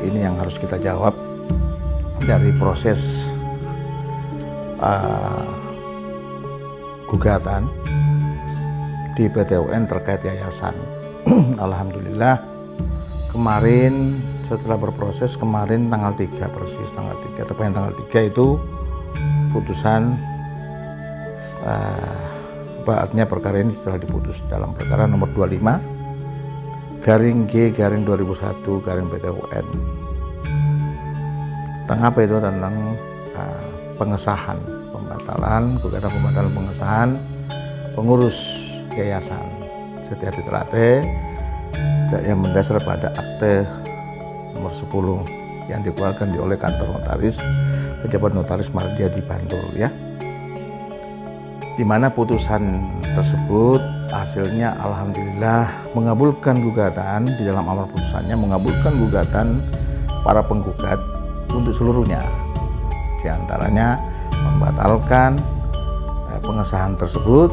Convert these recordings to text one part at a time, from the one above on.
ini yang harus kita jawab dari proses gugatan di PT UN terkait yayasan. Alhamdulillah kemarin setelah berproses, kemarin tanggal 3, persis tanggal 3, tepatnya tanggal 3 itu putusan artinya perkara ini setelah diputus dalam perkara nomor 25/G/2001 PT UN. Tentang apa itu? Tentang pengesahan pembatalan, gugatan pembatalan pengesahan pengurus yayasan Setia Titerate yang mendasar pada akte nomor 10 yang dikeluarkan oleh kantor notaris pejabat notaris Mardia di Bantul, ya. Di mana putusan tersebut hasilnya alhamdulillah mengabulkan gugatan, di dalam amar putusannya mengabulkan gugatan para penggugat untuk seluruhnya, di antaranya membatalkan pengesahan tersebut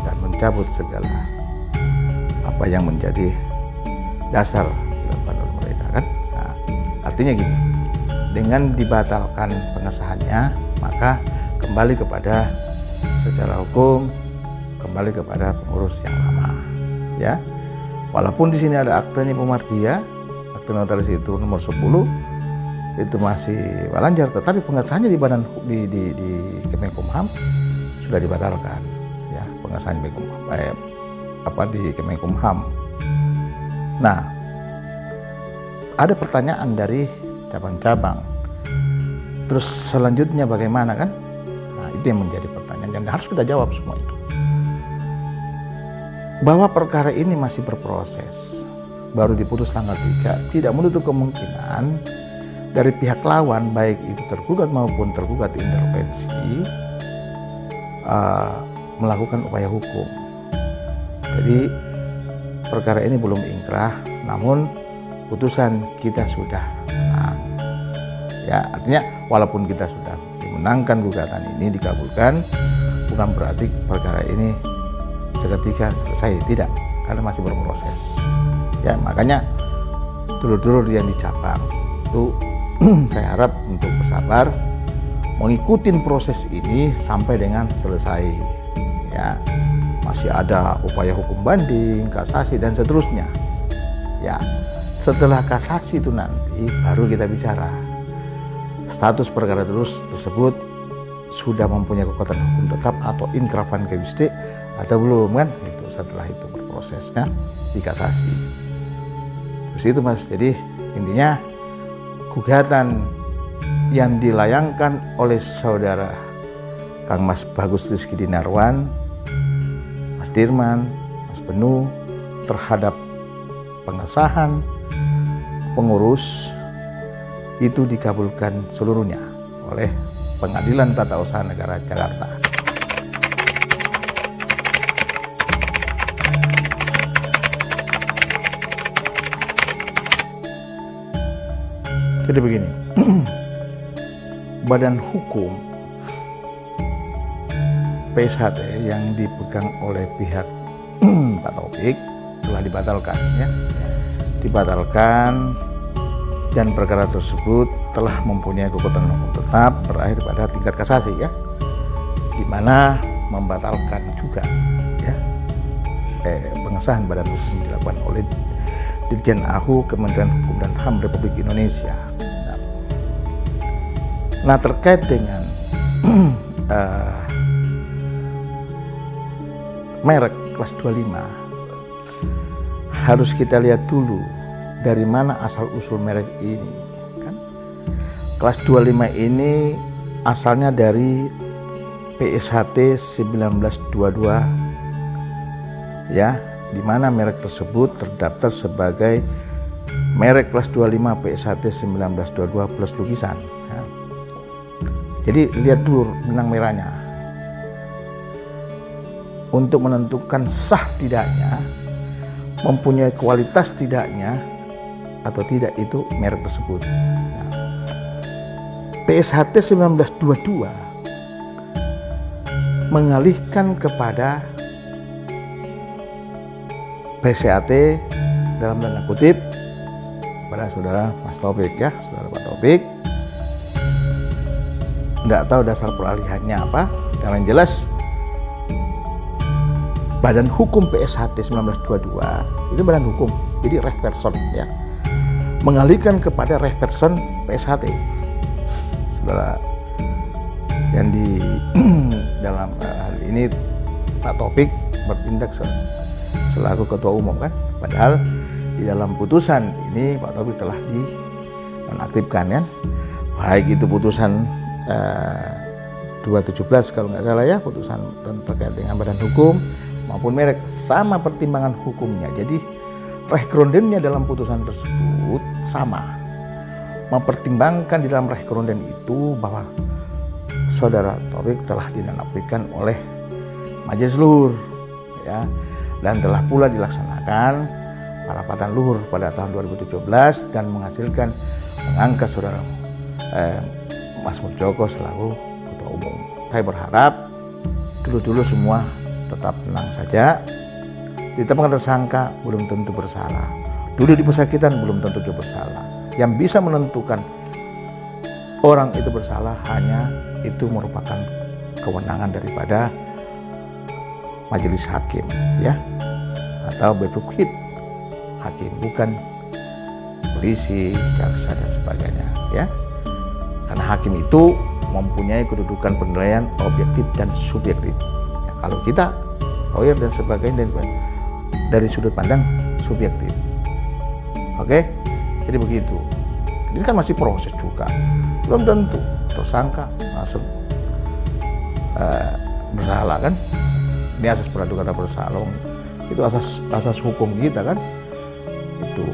dan mencabut segala apa yang menjadi dasar dilakukan oleh mereka, kan? Nah, artinya gini, dengan dibatalkan pengesahannya maka kembali kepada secara hukum, kembali kepada pengurus yang lama, ya. Walaupun di sini ada aktenya Pemardia, akte notaris itu nomor 10 itu masih walanjar, tetapi pengesahannya di Kemenkumham sudah dibatalkan, ya, pengesahan di Kemenkumham. Nah, ada pertanyaan dari cabang-cabang, terus selanjutnya bagaimana, kan? Nah, itu yang menjadi pertanyaan dan harus kita jawab semua itu. Bahwa perkara ini masih berproses, baru diputus tanggal 3, tidak menutup kemungkinan dari pihak lawan, baik itu tergugat maupun tergugat intervensi, melakukan upaya hukum. Jadi perkara ini belum ingkrah, namun putusan kita sudah menang, ya. Artinya walaupun kita sudah dimenangkan gugatan ini, dikabulkan, bukan berarti perkara ini seketika selesai, tidak, karena masih berproses, ya. Makanya dulur-dulur yang di cabang itu saya harap untuk bersabar mengikuti proses ini sampai dengan selesai, ya. Masih ada upaya hukum banding, kasasi dan seterusnya, ya. Setelah kasasi itu nanti baru kita bicara status perkara tersebut sudah mempunyai kekuatan hukum tetap atau inkrah van gewisde atau belum, kan? Itu setelah itu berprosesnya di kasasi. Terus itu, Mas. Jadi intinya gugatan yang dilayangkan oleh saudara Kang Mas Bagus Rizky Dinarwan, Mas Dirman, Mas Benu terhadap pengesahan pengurus itu dikabulkan seluruhnya oleh Pengadilan Tata Usaha Negara Jakarta. Jadi begini, badan hukum PSHT yang dipegang oleh pihak Pak Taufik telah dibatalkan, ya. Dibatalkan, dan perkara tersebut telah mempunyai kekuatan hukum tetap berakhir pada tingkat kasasi, ya, di mana membatalkan juga, ya, pengesahan badan hukum dilakukan oleh Dirjen AHU Kementerian Hukum dan HAM Republik Indonesia. Nah, terkait dengan merek kelas 25, harus kita lihat dulu dari mana asal usul merek ini, kan? Kelas 25 ini asalnya dari PSHT 1922, ya, di mana merek tersebut terdaftar sebagai merek kelas 25 PSHT 1922 plus lukisan, ya. Jadi lihat dulu benang merahnya untuk menentukan sah tidaknya, mempunyai kualitas tidaknya atau tidak itu merek tersebut. Nah, PSHT 1922 mengalihkan kepada PSHT dalam tanda kutip kepada saudara Mas Taufik ya, saudara Pak Taufik. Nggak tahu dasar peralihannya apa, yang jelas Badan Hukum PSHT 1922 itu badan hukum, jadi reh person ya, mengalihkan kepada reh person PSHT. Saudara, yang di dalam hal ini Pak Taufik bertindak selaku ketua umum kan, padahal di dalam putusan ini Pak Taufik telah dinonaktifkan kan, baik itu putusan 217 kalau nggak salah ya, putusan terkait dengan badan hukum maupun merek, sama pertimbangan hukumnya. Jadi reh krondennya dalam putusan tersebut sama, mempertimbangkan di dalam reh kronden itu bahwa saudara Taufik telah dinonaktifkan oleh Majelis Luhur ya, dan telah pula dilaksanakan parapatan luhur pada tahun 2017 dan menghasilkan mengangkat saudara Mas Muljoko selaku ketua umum. Saya berharap dulu semua tetap tenang saja. Ditetapkan tersangka belum tentu bersalah. Dulu di pesakitan belum tentu bersalah. Yang bisa menentukan orang itu bersalah hanya itu merupakan kewenangan daripada majelis hakim ya, atau befukit hakim, bukan polisi, jaksa dan sebagainya ya. Karena hakim itu mempunyai kedudukan penilaian objektif dan subjektif. Ya, kalau kita lawyer dan sebagainya dari sudut pandang subjektif. Oke, jadi begitu. Ini kan masih proses juga, belum tentu tersangka langsung bersalah kan. Ini asas peraduga tak bersalah, itu asas hukum kita kan itu.